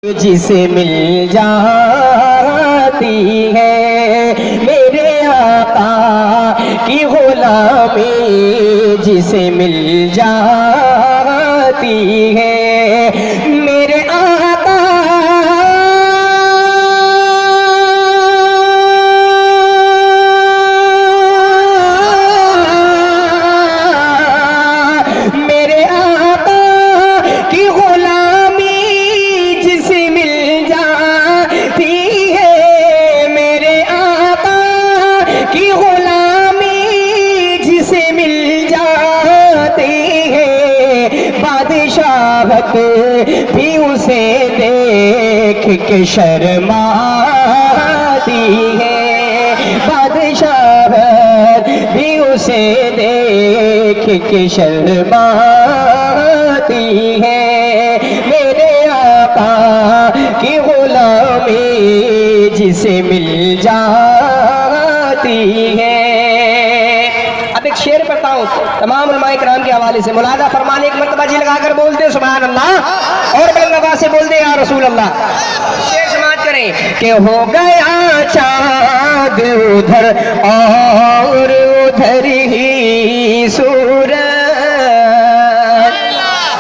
जिसे मिल जाती है मेरे आका की गुलामी, जिसे मिल जाती है मेरे आका मेरे आका की गुलामी जिसे मिल जाती है मेरे आका की गुलामी जिसे मिल जाती है बादशाहत भी उसे देख के शर्माती है बादशाहत भी उसे देख के शर्माती है मेरे आका की गुलामी जिसे मिल जाती है। अब एक शेर पढ़ता हूँ तमाम उलमाए किराम के हवाले से, मुलादा फरमाने एक मरतबा जी लगाकर बोलते सुभान अल्लाह और बुलंद आवाज से बोलते या रसूल अल्लाह। शेर समाज करें कि हो गया चाँद उधर और उधर ही सूरज,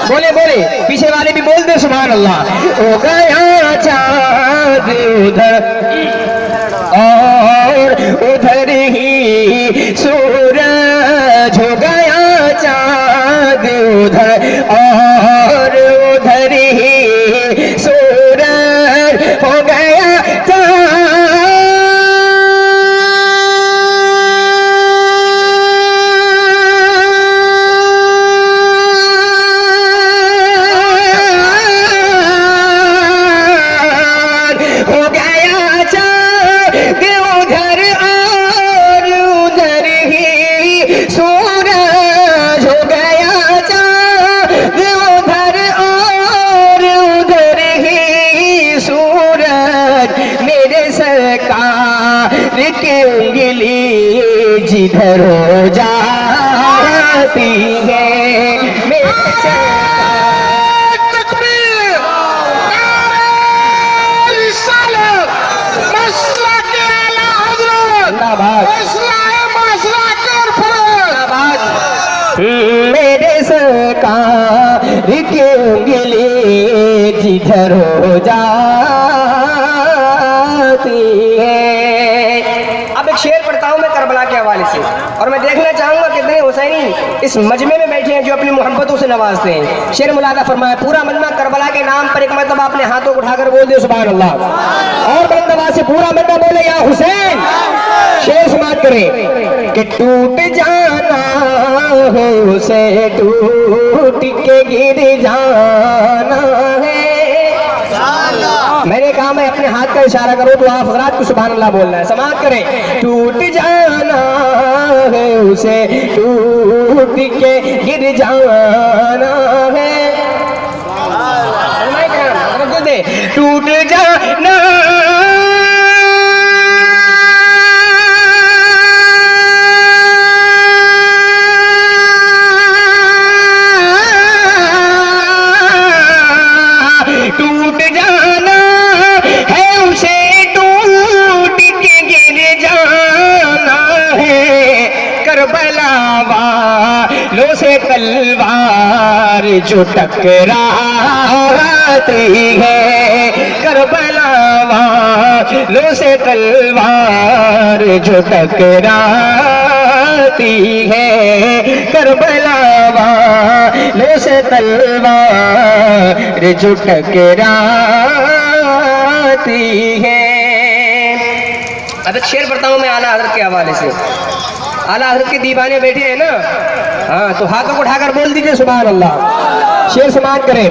बोले बोले पीछे वाले भी बोल दे सुभान अल्लाह। हो गया चाँद उधर और उधर ही सूरज, हो गया चाँद उधर और उधर ही सूरज, हो गया की उंगली जिधर हो जाती है मेरे तकबीर रिसालत मसला के आला हजरत मसला है मसला कर फरमाद मेरे सरकार की उंगली जिधर हो जाती है। शेर पढ़ता हूं मैं करबला के हवाले से और मैं देखना चाहूंगा कितने हुसैनी इस मजमे में बैठे हैं जो अपनी मोहब्बतों से नवाजते हैं। शेर मुलादा फरमाया पूरा मजमा करबला के नाम पर एक मतलब अपने हाथों को उठाकर बोल दे सुभान अल्लाह और बुलंद आवाज से पूरा मजमा बोले या हुसैन। शेर समाप्त करें कि टूट जाना हो से टूट के गिर जाना है। मैंने कहा मैं अपने हाथ का इशारा करूं तो आप हजरात को सुभान अल्लाह बोलना है। समाप्त करें टूट जाना है उसे टूट के गिर जाना है टूट जाना टूट जाना है उसे टूट के गिर जाना है करबला वालों से तलवार जो टकराती है करबला वालों से तलवार जो टकराती है करबला वालों से तलवार जो टकराती है। अब एक शेर पढ़ता हूँ मैं आला हजरत के हवाले से। आला हजरत के दीवाने बैठे हैं ना, हाँ तो हाथों को उठाकर बोल दीजिए सुभान अल्लाह। शेर समाप्त करें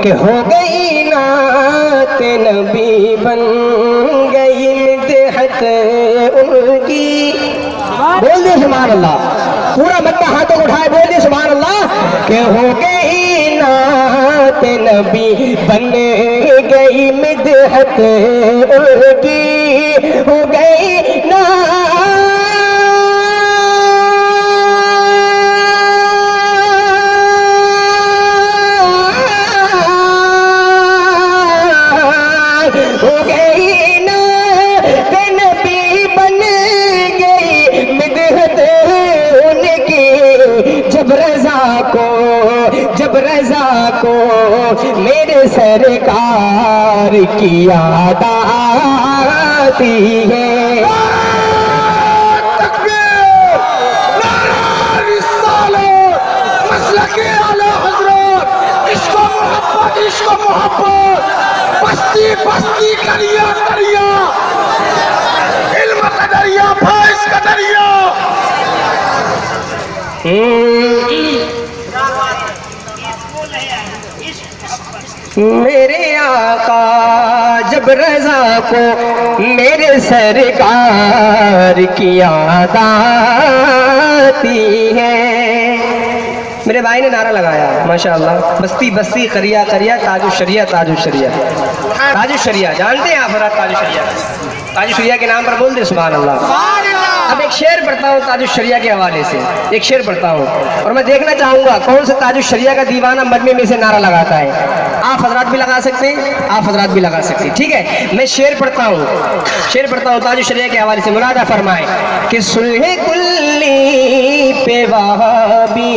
कि हो गई नात नबी बन गई मिदहत उनकी, बोल दे सुभान अल्लाह। पूरा मक्का हाथों को उठाए बोल दे सुभान अल्लाह कि हो गई नात नबी बन गई मिदहत उनकी, हो गई ना हो गई ना, नबी बन गई मिदहत उनकी। जब रज़ा को मेरे सरकार की याद आती है। इश्क़ मोहब्बत बस्ती बस्ती करिया करिया इल्म कदरिया फैज़ कदरिया। मेरे आका जब रज़ा को मेरे सरकार की याद आती है। मेरे भाई ने नारा लगाया माशाअल्लाह, बस्ती बस्ती करिया करिया ताजु शरिया ताजु शरिया। ताजु शरिया जानते हैं आप? ताजु शरिया, ताजु शरिया के नाम पर बोल दे सुभान अल्लाह। अब एक शेर पढ़ता हूँ ताजु शरिया के हवाले से, एक शेर पढ़ता हूँ और मैं देखना चाहूँगा कौन सा ताजु शरिया का दीवाना मजमे में से नारा लगाता है। आप हजरात भी लगा सकते हैं, आप हजरात भी लगा सकते हैं, ठीक है। मैं शेर पढ़ता हूँ ताजु शरिया के हवाले से। मुरादा फरमाए कि सुलह कुल्ली पे वहाबी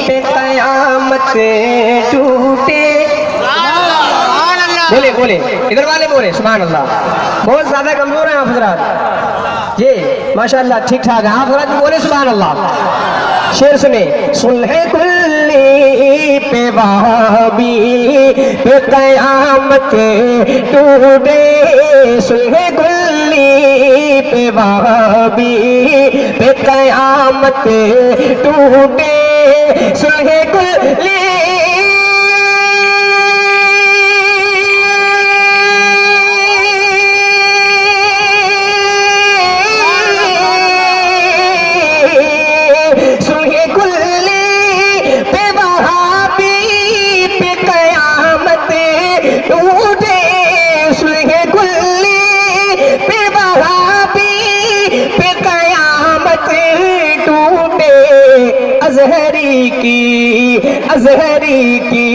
पे कयामत टूटे। बोले बोले इधर वाले बोले सुभान अल्लाह। बहुत ज्यादा कमजोर हैं आप हजरात जी, माशाअल्लाह ठीक ठाक है। आप हजरात भी बोले सुभान अल्लाह। शेर सुने, सुलह कुल्ली पे वहाबी पे कयामत टूटे। सुलह कुल्ली पे वहाबी पे कयामत टूटे। सुलह कुल्ली अज़हरी की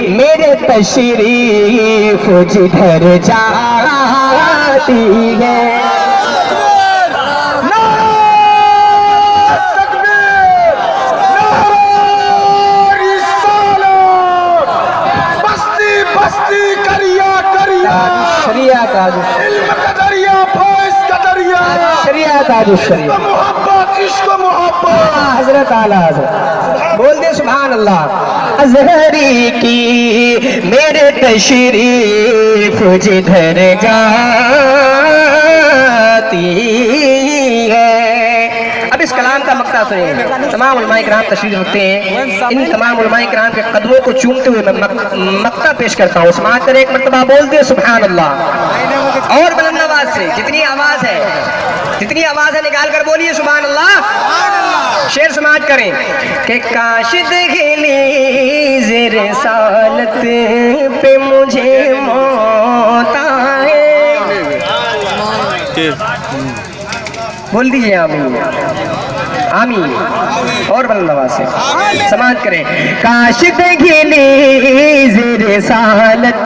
मेरे तशरीफ जिधर जाती है। बस्ती बस्ती करिया करिया शरिया ताजु इल्म कदरिया फैज़ कदरिया शरिया ताजु शरिया मोहब्बत इश्क़ मोहब्बत। हजरत आला हजरत बोल दे सुभान अल्लाह। अज़हरी की मेरे तशरीफ जिधर जाती है। अब इस कलाम का मक्ता सुनिए। तमाम उलमाए किराम तशरीफ रखते हैं, इन तमाम उलमाए किराम के कदमों को चूमते हुए मैं मक्ता पेश करता हूँ। समाज कर एक मरतबा बोल दे सुभान अल्लाह। और बुलंद आवाज से जितनी आवाज है निकाल कर बोलिए सुभान अल्लाह। शेर समाज करें कि काशिद खिली ज़ेरे सालत पे मुझे मौत आए। बोल दीजिए आमीन आमीन। और बुलंद आवाज से समाज करें। काशिद खिली ज़ेरे सालत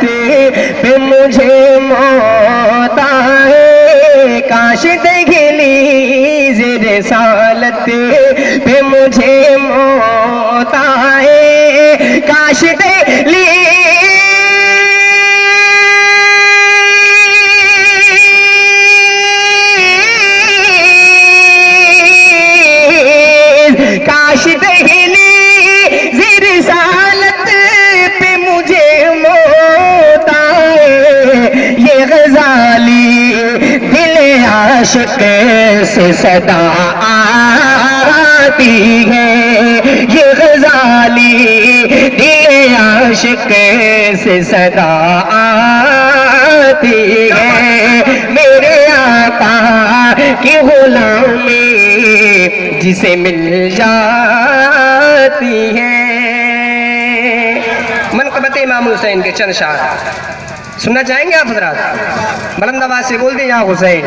पे मुझे मौत आए। काशिद खिली ज़ेरे सालत पे मुझे मौत आए। काशिद ली काशिद खिली ज़ेरे सालत पे मुझे मौत आए। ये ग़ज़ाली दिल आशिक़ से सदा आती है। ये ग़ज़ाली दिल आशिक़ से सदा आती है। मेरे आका की ग़ुलामी जिसे मिल जाती है। मनक़बत इमाम हुसैन के चंद शार सुनना चाहेंगे आप हज़रात? बुलंद आवाज़ से बोल दें या हुसैन,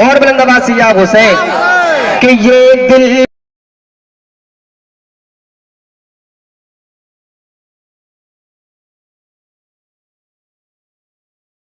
और बुलंद आवाज़ से या हुसैन। कि ये दिल